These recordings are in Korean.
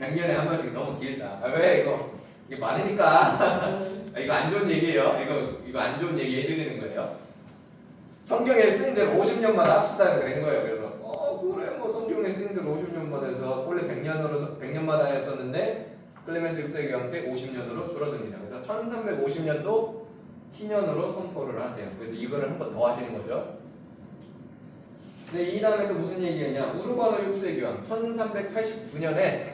100년에 한 번씩 너무 길다. 아, 왜 이거? 이게 많으니까. 이거 안 좋은 얘기예요. 이거 안 좋은 얘기 해드리는 거예요. 성경에 쓰인 대로 50년마다 합시다 이렇게 된 거예요. 그래서 그래 뭐 성경에 쓰인 대로 50년마다 해서 원래 100년마다 했었는데 클레멘스 6세 교황 때 50년으로 줄어듭니다. 그래서 1350년도 희년으로 선포를 하세요. 그래서 이거를 한 번 더 하시는 거죠. 근데 이 다음에 또 무슨 얘기였냐? 우르바노 6세 교황 1389년에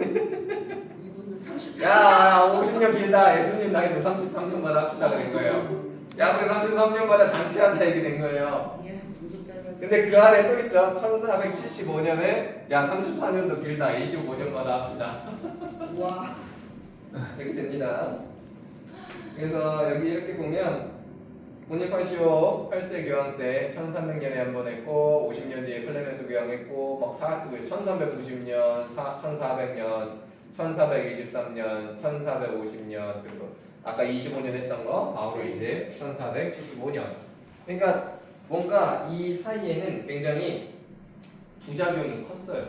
이분은 33년. 야 50년 길다. 예수님 나이도 33년마다 합시다 그런 거예요. 야 우리 33년마다 잔치하자 이렇게 된 거예요. 예, 점점 짧아져. 근데 그 안에 또 있죠. 1475년에 야 34년도 길다. 25년마다 합시다. 와. 이렇게 됩니다. 그래서 여기 이렇게 보면 보니파시오 8세 교황 때 1300년에 한 번 했고 50년 뒤에 클레멘스 교황 했고 막 1390년, 1400년, 1423년, 1450년 그리고 아까 25년 했던 거 바로 이제 1475년. 그러니까 뭔가 이 사이에는 굉장히 부작용이 컸어요.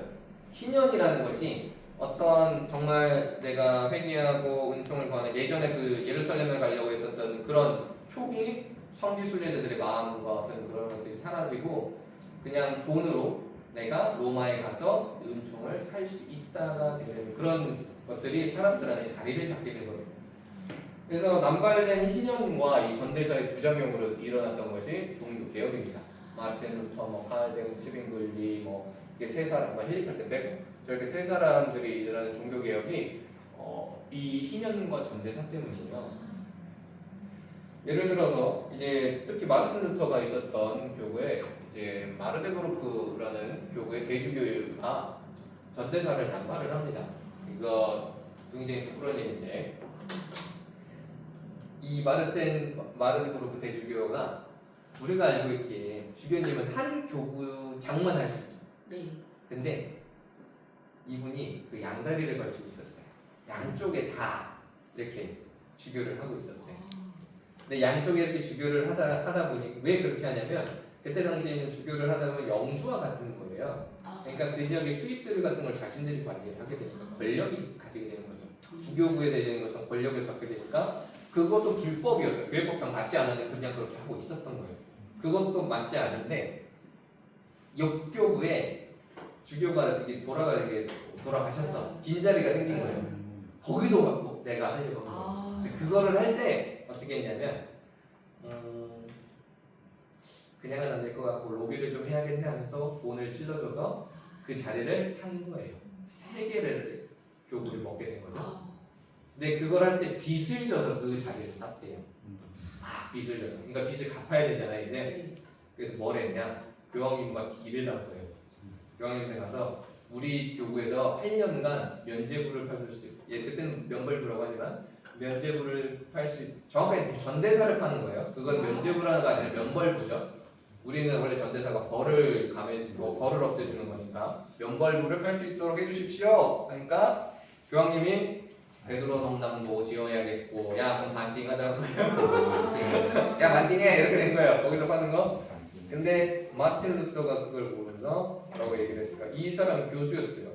희년이라는 것이 어떤 정말 내가 회개하고 은총을 구하는 예전에 그 예루살렘에 가려고 했었던 그런 표기 성지 순례자들의 마음과 어떤 그런 것들이 사라지고 그냥 돈으로 내가 로마에 가서 은총을 살 수 있다가 되는 그런 것들이 사람들한테 자리를 잡게 되거든요. 그래서 남발된 희년과 이 전대사의 부작용으로 일어났던 것이 종교 개혁입니다. 마르틴 루터, 뭐 칼뱅, 치빙글리, 뭐 이게 세 사람, 헬리칼센 빼고 저렇게 세 사람들이 일어나는 종교 개혁이 이 희년과 전대사 때문이에요. 예를 들어서 이제 특히 마르틴 루터가 있었던 교구에 이제 마르데브루크라는 교구의 대주교가 전대사를 남발을 합니다. 이거 굉장히 부끄러운 일인데 이 마르데브루크 대주교가 우리가 알고 있기에 주교님은 한 교구장만 할 수 있죠. 네. 근데 이분이 그 양다리를 걸치고 있었어요. 양쪽에 다 이렇게 주교를 하고 있었어요. 근데 양쪽에 이렇게 주교를 하다 보니 왜 그렇게 하냐면 그때 당시에는 주교를 하다 보면 영주와 같은 거예요. 그러니까 그 지역의 수입들 같은 걸 자신들이 관리를 하게 되니까 권력이 가지게 되는 거죠. 주교부에 대한 어떤 권력을 갖게 되니까 그것도 불법이었어요. 교회법상 맞지 않았는데 그냥 그렇게 하고 있었던 거예요. 그것도 맞지 않은데 옆교부에 주교가 이게 돌아가셨어. 빈자리가 생긴 거예요. 거기도 막 내가 하려고 한 거예요. 근데 그거를 할 때 어떻게 했냐면 그냥은 안 될 것 같고 로비를 좀 해야겠네 하면서 돈을 찔러줘서 그 자리를 산 거예요. 3개를 교부를 먹게 된 거죠. 근데 그걸 할 때 빚을 져서 그 자리를 샀대요. 빚을 져서. 그러니까 빚을 갚아야 되잖아요 이제. 그래서 뭘 했냐? 교황님과 딜을 한 거예요. 교황님한테 가서 우리 교구에서 8년간 면죄부를 팔 수 있어요. 그때는 면벌부라고 하지만 면죄부를 팔 수 정확하게 전대사를 파는 거예요. 그건 면죄부라는 아니라 면벌부죠. 우리는 원래 전대사가 벌을 가면 벌을 없애주는 거니까 면벌부를 팔 수 있도록 해주십시오. 그러니까 교황님이 베드로 성당도 지어야겠고 야 그럼 반띵 하자는 거예요. 야 반띵해 이렇게 된 거예요. 거기서 파는 거. 근데 마틴 루터가 그걸 보면서 뭐라고 얘기를 했을까? 이 사람 교수였어요.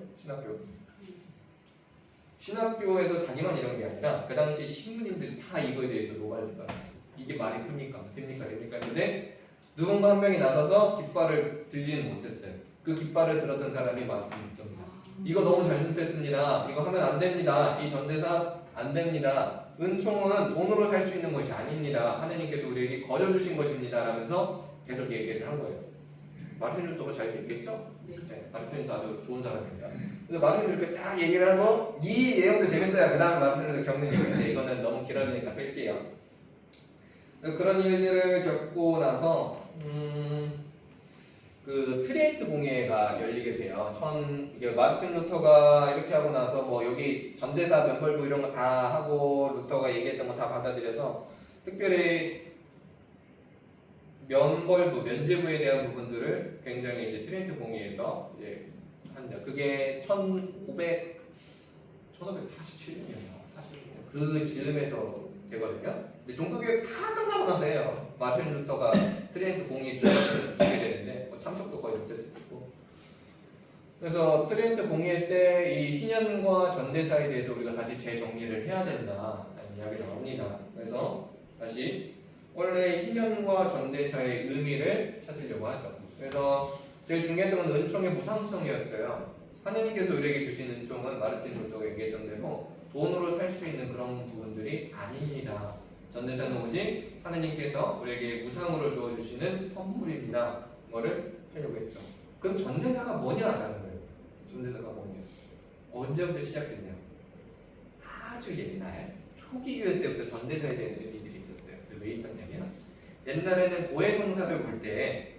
신학교에서 자기만 이런 게 아니라 그 당시 신부님들이 다 이거에 대해서 노발을 받았어요. 이게 말이 됩니까? 했는데 누군가 한 명이 나서서 깃발을 들지는 못했어요. 그 깃발을 들었던 사람이 마틴 루터입니다. 이거 너무 잘못됐습니다. 이거 하면 안 됩니다. 이 전대사 안 됩니다. 은총은 돈으로 살 수 있는 것이 아닙니다. 하느님께서 우리에게 거저 주신 것입니다. 라면서 계속 얘기를 한 거예요. 마르틴 루터가 잘 얘기했죠? 네. 마르틴 루터 아주 좋은 사람입니다. 그래서 마르틴 루터가 딱 얘기를 하고 이 내용도 재밌어요. 그 다음에 마르틴 루터 겪는 얘기인데 이거는 너무 길어지니까 뺄게요. 그런 일들을 겪고 나서 그 트리엔트 공회가 열리게 돼요. 이게 마르틴 루터가 이렇게 하고 나서 뭐 여기 전대사 면벌부 이런 거 다 하고 루터가 얘기했던 거 다 받아들여서 특별히 면죄부에 대한 부분들을 굉장히 이제 트리엔트 공회에서 이제 한다. 그게 1547년이었나? 40년 그 즈음에서 되거든요. 근데 종교개혁 다 끝나고 나서 해요. 마틴 루터가 트리엔트 공회에 주게 되는데 뭐 참석도 거의 못했을 거고. 그래서 트리엔트 공의회 때 이 희년과 전대사에 대해서 우리가 다시 재정리를 해야 된다라는 이야기가 나옵니다. 그래서 다시 원래 희년과 전대사의 의미를 찾으려고 하죠. 그래서 제일 중요했던 건 은총의 무상성이었어요. 하느님께서 우리에게 주신 은총은 마르틴 루터가 얘기했던 대로 돈으로 살 수 있는 그런 부분들이 아닙니다. 전대사는 오직 하느님께서 우리에게 무상으로 주어주시는 선물입니다. 이거를 하려고 했죠. 그럼 전대사가 뭐냐라는 거예요. 전대사가 뭐냐? 언제부터 시작됐냐? 아주 옛날 초기 교회 때부터 전대사에 대한 의미들이 있었어요. 왜 있었냐면 옛날에는 고해성사를 볼 때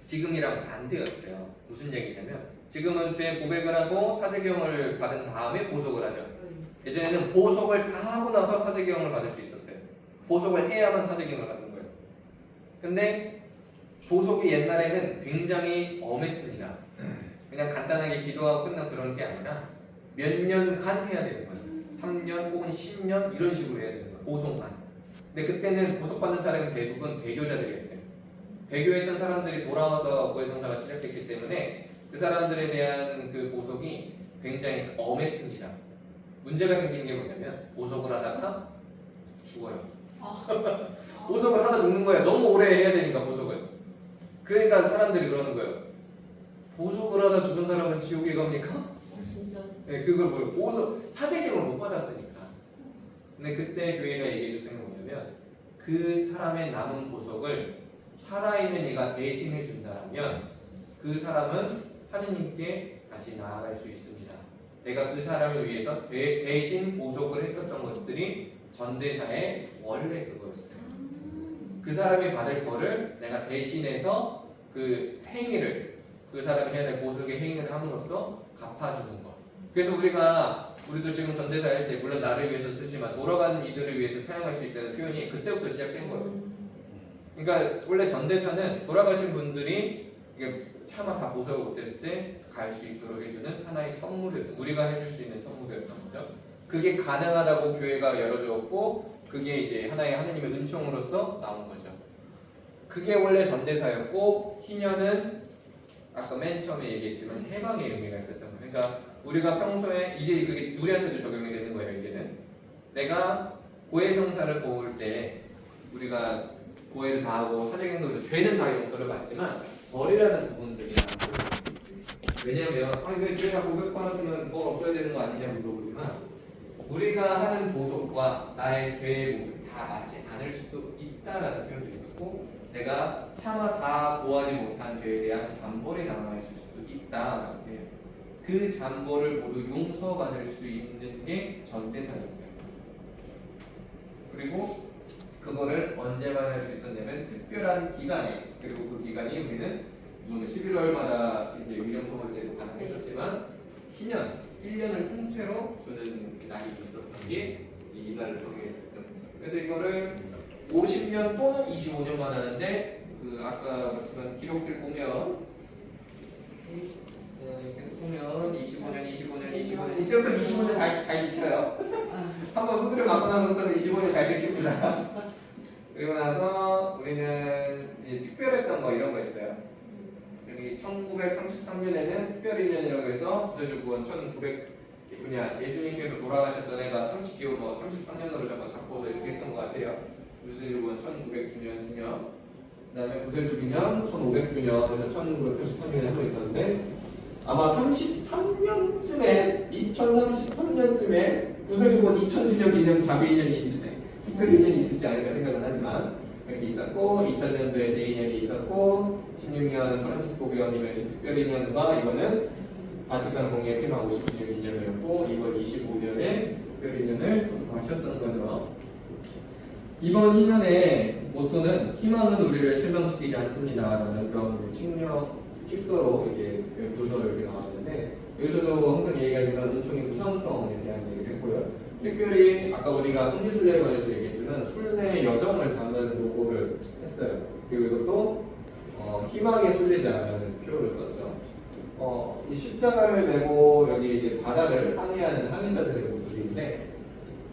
지금이랑 반대였어요. 무슨 얘기냐면 지금은 죄 고백을 하고 사제경을 받은 다음에 보석을 하죠. 예전에는 보석을 다 하고 나서 사제경을 받을 수 있었어요. 보석을 해야만 사제경을 받는 거예요. 근데 보석이 옛날에는 굉장히 엄했습니다. 그냥 간단하게 기도하고 끝난 그런 게 아니라 몇 년간 해야 되는 거예요. 3년 혹은 10년 이런 식으로 해야 되는 거예요. 보석만. 근데 그때는 보석받는 사람이 대부분 배교자들이었어요. 배교했던 사람들이 돌아와서 고해성사가 시작됐기 때문에 그 사람들에 대한 그 보석이 굉장히 엄했습니다. 문제가 생기는 게 뭐냐면 보석을 하다가 죽어요. 보석을 하다 죽는 거예요. 너무 오래 해야 되니까 보석을. 그러니까 사람들이 그러는 거예요. 보석을 하다 죽은 사람은 지옥에 갑니까? 진짜. 네, 그걸 뭐예요? 보석 사제경을 못 받았으니까. 근데 그때 교회가 얘기해줬던 게 뭐냐면 그 사람의 남은 보석을 살아있는 이가 대신해 준다라면 그 사람은 하느님께 다시 나아갈 수 있습니다. 내가 그 사람을 위해서 대신 보석을 했었던 것들이 전대사의 원래 그거였어요. 그 사람이 받을 거를 내가 대신해서 그 행위를 그 사람이 해야 될 보석의 행위를 함으로써 갚아주는 것. 그래서 우리도 지금 전대사 할 때 물론 나를 위해서 쓰지만 돌아가는 이들을 위해서 사용할 수 있다는 표현이 그때부터 시작된 거예요. 그러니까 원래 전대사는 돌아가신 분들이 이게 차마 다 보석을 못했을 때 갈 수 있도록 해주는 하나의 선물이었던, 우리가 해줄 수 있는 선물이었던 거죠. 그게 가능하다고 교회가 열어줬고 그게 이제 하나의 하느님의 은총으로서 나온 거죠. 그게 원래 전대사였고 희년은 아까 맨 처음에 얘기했지만 해방의 의미가 있었던 거예요. 그러니까 우리가 평소에 이제 그게 우리한테도 적용이 되는 거예요. 이제는 내가 고해성사를 볼 때 우리가 고해를 다하고 사제경도 해서 죄는 다 용서를 받지만 벌이라는 부분들이 많고, 왜냐면 왜 죄가 고백받았으면 돈 없어야 되는 거 아니냐 물어보지만 우리가 하는 보석과 나의 죄의 모습이 다 맞지 않을 수도 있다라는 표현도 있었고 내가 차마 다 고하지 못한 죄에 대한 잔벌이 남아있을 수도 있다. 그 잔벌을 모두 용서받을 수 있는 게 전대사였어요. 그리고 그거를 언제만 할 수 있었냐면 특별한 기간에, 그리고 그 기간이 우리는 11월마다 이제 위령 소설 때도 가능했었지만 희년 1년을 통째로 주는 날이 있었던 게 이 날을 정해졌던 거죠. 그래서 이거를 50년 또는 25년만 하는데 그 아까 봤지만 기록들 보면 계속 보면 25년 이제부터 25년 잘 지켜요. 한번 수술을 받고 나서부터는 25년 잘 지킵니다. 그리고 나서 우리는 이제 특별했던 거 이런 거 있어요. 여기 1933년에는 특별일년이라고 해서 구세주구원 1900 예수님께서 돌아가셨던 해가 30기호 33년으로 잡고서 이렇게 했던 것 같아요. 구세주구원 1900주년 기념, 그다음에 구세주 기념 1500주년, 그래서 1983년에 한 번 있었는데 아마 33년쯤에 2033년쯤에 구세주구원 2000주년 기념 자비인년이 있을 때 특별인년이 있을지 않을까 생각은 하지만 이렇게 있었고 2000년도에 대인년이 있었고 16년 프란치스코 교황님의 특별인년과 이거는 바티칸 공의회 폐막 50주년 기념이었고 이번 25년에 특별인년을 소집하셨던 거죠. 이번 2년의 모토는 희망은 우리를 실망시키지 않습니다라는 그런 칙서로 이렇게 교서를 이렇게 나왔는데 여기서도 항상 얘기가 있지만 은총의 무상성에 대한 얘기를 했고요. 특별히 아까 우리가 성지순례에 관해서 얘기했지만 순례 여정을 담은 요거를 했어요. 그리고 이것도 희망의 순례자라는 표현을 썼죠. 이 십자가를 메고 여기 이제 바다를 항해하는 항해자들의 모습인데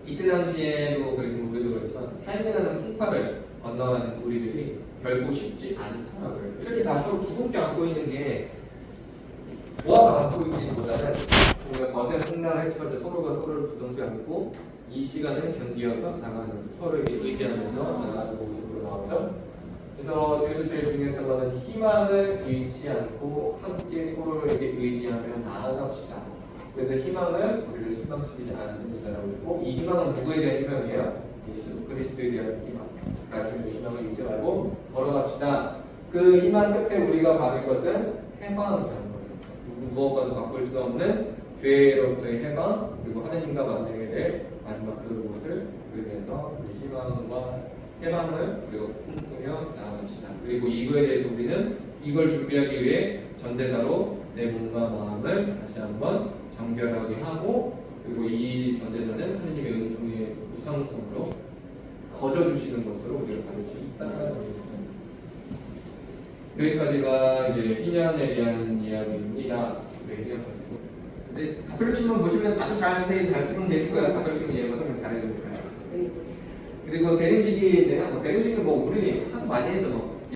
이때 당시에도 그리고 우리도 그렇지만 삶이라는 풍파를 건너가는 우리들이 결코 쉽지 않더라고요. 이렇게 다 서로 두껍게 안고 있는 게 모아서 안고 있기보다는 뭔가 거센 풍랑을 헤쳐갈 때 서로가 서로를 부정지 않고 이 시간을 견디어서 나가는 거죠. 서로에게 의지하면서 나가는 모습으로 나오죠. 그래서 여기서 제일 중요한 거는 희망을 잃지 않고 함께 서로에게 의지하며 나아갑시다. 그래서 희망은 우리를 실망시키지 않습니다라고 했고, 이 희망은 누구에 대한 희망이에요? 예수 그리스도에 대한 희망. 말씀의 희망을 잊지 말고 걸어갑시다. 그 희망 끝에 우리가 받을 것은 해방이라는 거죠. 무엇과도 바꿀 수 없는 죄로부터의 해방, 그리고 하나님과 만나게 될 마지막 그곳을 그리면서 우리 희망과 해방을 우리가 꿈꾸며 나아갑시다. 그리고 이거에 대해서 우리는 이걸 준비하기 위해 전대사로 내 몸과 마음을 다시 한번 정결하게 하고, 그리고 이 전대사는 하나님의 은총의 무상성으로 거저주시는 것으로 우리가 받을 수 있다는 거죠. 여기까지가 이제 희년에 대한 이야기입니다. 근데 가톨릭 신문 보시면 다들 잘 쓰면 되실 거예요. 가톨릭 신문 이런 거 설명 잘 해드릴까요? 네. 그리고 대림식인데요. 대림식은 뭐 우리 하도 많이 해서 뭐